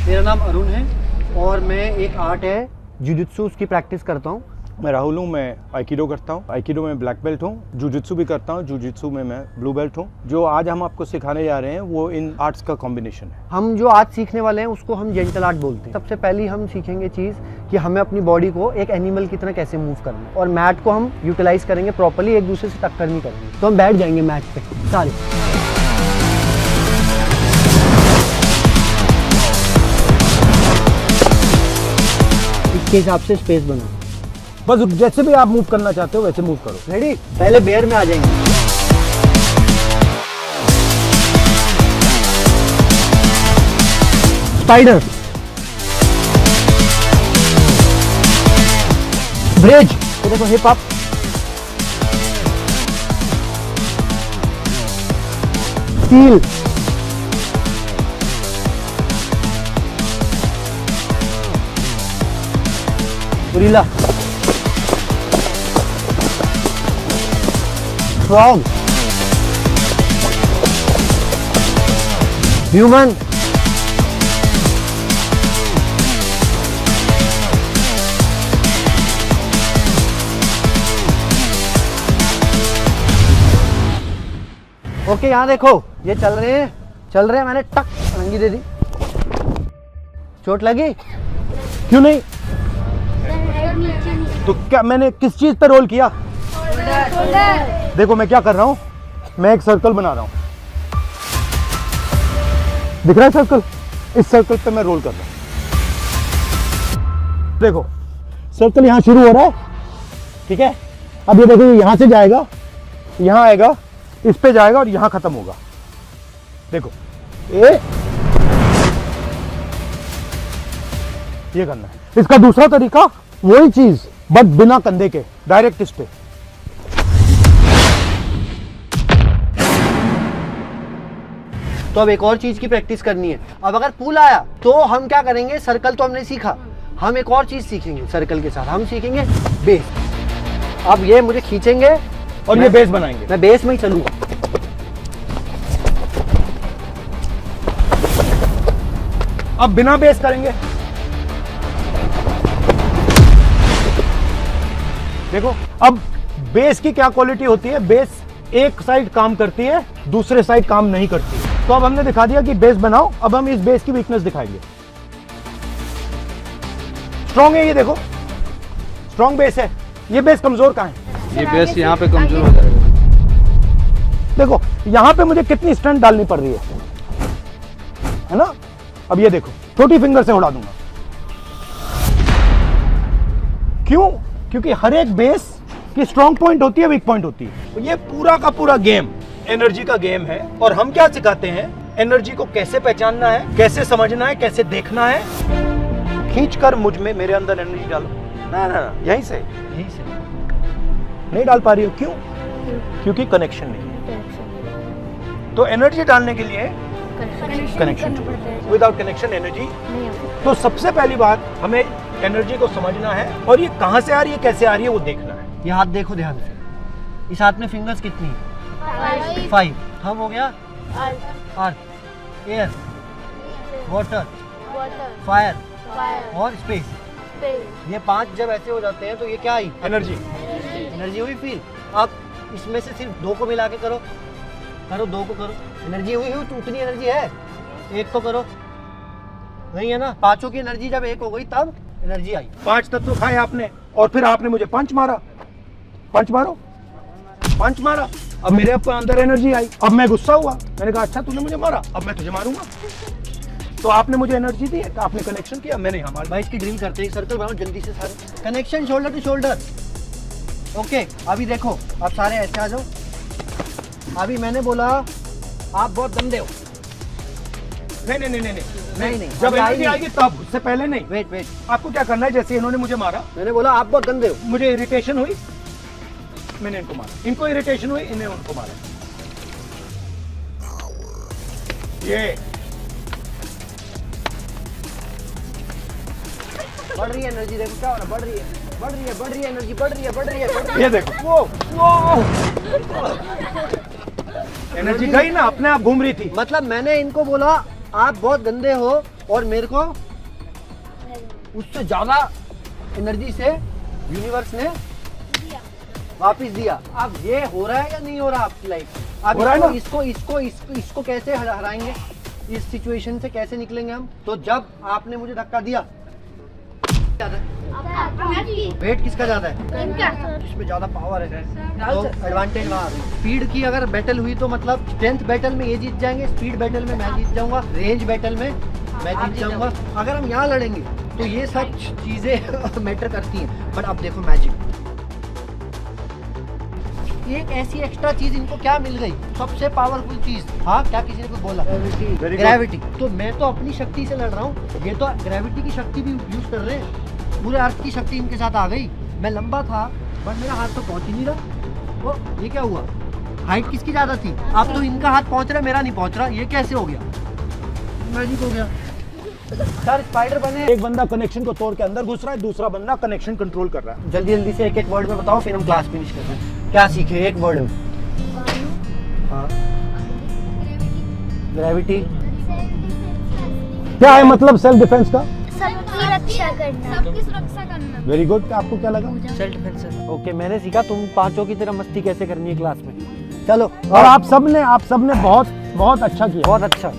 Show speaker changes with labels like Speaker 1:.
Speaker 1: मेरा नाम अरुण है और मैं एक आर्ट है जुजुत्सु उसकी प्रैक्टिस करता हूँ।
Speaker 2: मैं राहुल हूँ, मैं आइकिडो करता हूँ। आइकिडो में ब्लैक बेल्ट हूँ। जुजुत्सु भी करता हूँ, जुजुत्सु में मैं ब्लू बेल्ट हूँ। जो आज हम आपको सिखाने जा रहे हैं वो इन आर्ट्स का कॉम्बिनेशन है।
Speaker 1: हम जो आज सीखने वाले हैं उसको हम जेंटल आर्ट बोलते हैं। सबसे पहले हम सीखेंगे चीज़ कि हमें अपनी बॉडी को एक एनिमल की तरह कैसे मूव करना है और मैट को हम यूटिलाइज करेंगे प्रॉपर्ली, एक दूसरे से टक्कर नहीं करेंगे। तो हम बैठ जाएंगे मैट पे सारे। इसके हिसाब से स्पेस बनाओ।
Speaker 2: बस जैसे भी आप मूव करना चाहते हो वैसे मूव करो।
Speaker 1: रेडी? पहले बेयर में आ जाएंगे। स्पाइडर, ब्रिज, तो देखो hip up, steel, gorilla, frog, human, okay यहाँ देखो ये चल रहे हैं, मैंने टक रंगी दे दी। चोट लगी?
Speaker 2: क्यों नहीं? तो क्या मैंने किस चीज पे रोल किया? देखो मैं क्या कर रहा हूँ, मैं एक सर्कल बना रहा हूँ। दिख रहा है सर्कल? इस सर्कल पे मैं रोल कर रहा हूँ। देखो सर्कल यहाँ शुरू हो रहा है, ठीक है? अब ये देखो यहाँ से जाएगा, यहाँ आएगा, इस पे जाएगा और यहाँ खत्म होगा। देखो ये करना है। इसका दूसरा तरीका वही चीज बट बिना कंधे के, डायरेक्ट इस पे।
Speaker 1: तो अब एक और चीज की प्रैक्टिस करनी है। अब अगर पुल आया तो हम क्या करेंगे, सर्कल तो हमने सीखा, हम एक और चीज सीखेंगे सर्कल के साथ, हम सीखेंगे बेस। अब ये मुझे खींचेंगे
Speaker 2: और ये बेस बनाएंगे।
Speaker 1: मैं बेस में ही चलूंगा।
Speaker 2: अब बिना बेस करेंगे। देखो अब बेस की क्या क्वालिटी होती है, बेस एक साइड काम करती है, दूसरे साइड काम नहीं करती है। तो अब हमने दिखा दिया कि बेस बनाओ। अब हम इस बेस की वीकनेस दिखाएंगे। स्ट्रॉन्ग है ये, देखो स्ट्रॉन्ग बेस है। ये बेस कमजोर कहाँ है?
Speaker 3: ये बेस यहाँ पे कमजोर हो जाएगा।
Speaker 2: देखो यहाँ पे मुझे कितनी स्ट्रेंथ डालनी पड़ रही है ना? अब ये देखो छोटी फिंगर से उड़ा दूंगा। क्यों? क्योंकि हर एक बेस की स्ट्रॉन्ग पॉइंट होती है, वीक पॉइंट होती है। तो ये पूरा का पूरा गेम एनर्जी का गेम है। और हम क्या सिखाते हैं, एनर्जी को कैसे पहचानना है, कैसे समझना है, कैसे देखना है। खींचकर मुझ में, मेरे अंदर एनर्जी डालो। ना ना ना, यहीं से नहीं डाल पा रही हो। क्यों? क्योंकि कनेक्शन नहीं है। तो एनर्जी डालने के लिए कनेक्शन, विदाउट कनेक्शन एनर्जी। तो सबसे पहली बात, हमें एनर्जी को समझना है और ये कहां से आ रही है, कैसे आ रही है, वो देखना है।
Speaker 1: ये हाथ देखो ध्यान से, इस हाथ में फिंगर्स कितनी है? 5। हम हो गया अर्थ, एयर, वाटर, फायर और स्पेस। ये 5 जब ऐसे हो जाते हैं तो ये क्या आई?
Speaker 2: एनर्जी।
Speaker 1: एनर्जी हुई फील। अब इसमें से सिर्फ 2 को मिला के करो, 2 को करो। एनर्जी हुई तो उतनी एनर्जी है। 1 तो करो, नहीं है ना? 5 की एनर्जी जब 1 हो गई तब एनर्जी आई।
Speaker 2: 5 तत्व खाए आपने और फिर आपने मुझे पंच मारा। पंच मारो, पंच मारा। अब मेरे अंदर एनर्जी आई। अब मैं गुस्सा हुआ, मैंने कहा अच्छा तूने मुझे मारा, अब मैं तुझे मारूंगा। तो आपने मुझे एनर्जी दी है, तो आपने कनेक्शन किया, मैंने यहाँ मारा।
Speaker 1: भाई इसकी ड्रिल करते हैं, सर्कल बनाओ जल्दी से सारे। Connection shoulder to shoulder. Okay अभी देखो, आप सारे ऐसे आ जाओ। अभी मैंने बोला आप बहुत गंदे हो।
Speaker 2: नहीं नहीं नहीं नहीं
Speaker 1: नहीं
Speaker 2: जब एनर्जी आएगी तब, उससे पहले नहीं।
Speaker 1: वेट
Speaker 2: आपको क्या करना है, जैसे इन्होंने मुझे मारा,
Speaker 1: मैंने बोला आप बहुत गंदे हो।
Speaker 2: मुझे इरिटेशन हुई, मैंने इनको मारा। इनको इरिटेशन हुई, इन्हें उनको मारा। ये
Speaker 1: बढ़ रही है एनर्जी, देखो क्या हो रहा है, बढ़ रही है एनर्जी, बढ़ रही है।
Speaker 2: ये देखो, वो एनर्जी गई ना, अपने आप घूम रही थी।
Speaker 1: मतलब मैंने इनको बोला आप बहुत गंदे हो और मेरे को उससे ज्यादा एनर्जी से यूनिवर्स ने वापस दिया। अब ये हो रहा है या नहीं हो रहा आपकी लाइफ? अब
Speaker 2: हो रहा है ना?
Speaker 1: इसको कैसे हराएंगे? इस सिचुएशन से कैसे निकलेंगे हम? तो जब आपने मुझे धक्का दिया, वेट किसका ज्यादा है? इसमें ज्यादा पावर है तो एडवांटेज वहाँ। स्पीड की अगर बैटल हुई तो मतलब स्ट्रेंथ बैटल में ये जीत जाएंगे, स्पीड बैटल में मैं जीत जाऊंगा, रेंज बैटल में मैं जीत जाऊंगा। अगर हम यहाँ लड़ेंगे तो ये सब चीजें मैटर करती हैं। बट अब देखो मैजिक, एक ऐसी एक्स्ट्रा चीज इनको क्या मिल गई, सबसे पावरफुल चीज। हाँ, क्या किसी ने कुछ बोला? ग्रेविटी। तो मैं तो अपनी शक्ति से लड़ रहा हूँ, ये तो ग्रेविटी की शक्ति भी यूज कर रहे हैं। पूरे अर्थ की शक्ति इनके साथ आ गई। मैं लंबा था बट मेरा हाथ तो पहुंच ही नहीं रहा। वो ये क्या हुआ? हाइट किसकी ज्यादा थी? अब तो इनका हाथ पहुंच रहा, मेरा नहीं पहुंच रहा। ये कैसे हो गया? मैजिक हो गया। सर स्पाइडर बने।
Speaker 2: एक बंदा कनेक्शन को तोड़ के अंदर घुस रहा है, दूसरा बंदा कनेक्शन कंट्रोल कर रहा है।
Speaker 1: जल्दी जल्दी से एक वर्ड में बताओ, फिर हम क्लास फिनिश करते हैं। क्या सीखे एक वर्ड में? हाँ, ग्रेविटी।
Speaker 2: क्या है मतलब सेल्फ डिफेंस का?
Speaker 4: सबकी रक्षा करना, सबकी सुरक्षा करना।
Speaker 2: Very good. आपको क्या लगा?
Speaker 1: Self defence. ओके, मैंने सीखा तुम पांचों की तरह मस्ती कैसे करनी है क्लास में। चलो,
Speaker 2: और आप सबने बहुत अच्छा किया।
Speaker 1: बहुत अच्छा।